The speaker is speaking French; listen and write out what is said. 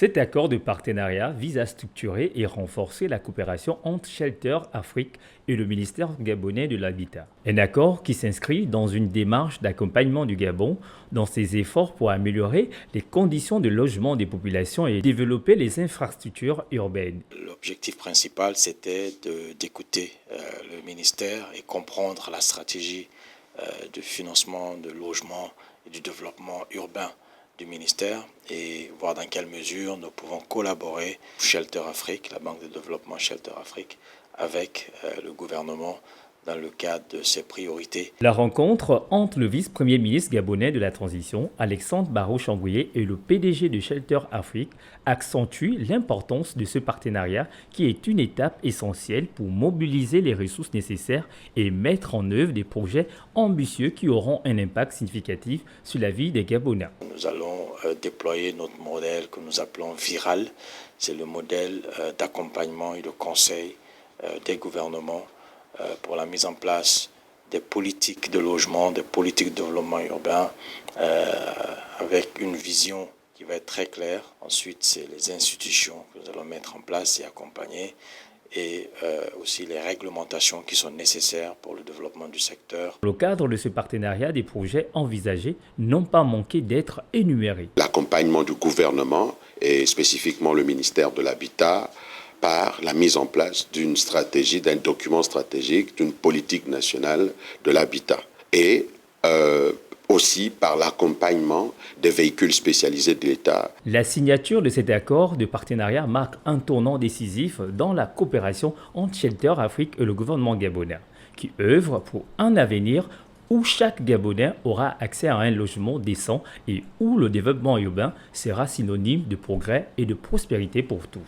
Cet accord de partenariat vise à structurer et renforcer la coopération entre Shelter Afrique et le ministère gabonais de l'Habitat. Un accord qui s'inscrit dans une démarche d'accompagnement du Gabon dans ses efforts pour améliorer les conditions de logement des populations et développer les infrastructures urbaines. L'objectif principal, c'était d'écouter le ministère et comprendre la stratégie de financement, de logement et du développement urbain du ministère et voir dans quelle mesure nous pouvons collaborer, Shelter Afrique, la banque de développement Shelter Afrique, avec le gouvernement dans le cadre de ses priorités. La rencontre entre le vice-premier ministre gabonais de la transition, Alexandre Barrot-Chambouillet, et le PDG de Shelter Afrique accentue l'importance de ce partenariat qui est une étape essentielle pour mobiliser les ressources nécessaires et mettre en œuvre des projets ambitieux qui auront un impact significatif sur la vie des Gabonais. Nous allons déployer notre modèle que nous appelons Viral. C'est le modèle d'accompagnement et de conseil des gouvernements pour la mise en place des politiques de logement, des politiques de développement urbain, avec une vision qui va être très claire. Ensuite, c'est les institutions que nous allons mettre en place et accompagner, et aussi les réglementations qui sont nécessaires pour le développement du secteur. Dans le cadre de ce partenariat, des projets envisagés n'ont pas manqué d'être énumérés. L'accompagnement du gouvernement et spécifiquement le ministère de l'Habitat par la mise en place d'une stratégie, d'un document stratégique, d'une politique nationale de l'habitat et aussi par l'accompagnement des véhicules spécialisés de l'État. La signature de cet accord de partenariat marque un tournant décisif dans la coopération entre Shelter Afrique et le gouvernement gabonais, qui œuvre pour un avenir où chaque Gabonais aura accès à un logement décent et où le développement urbain sera synonyme de progrès et de prospérité pour tous.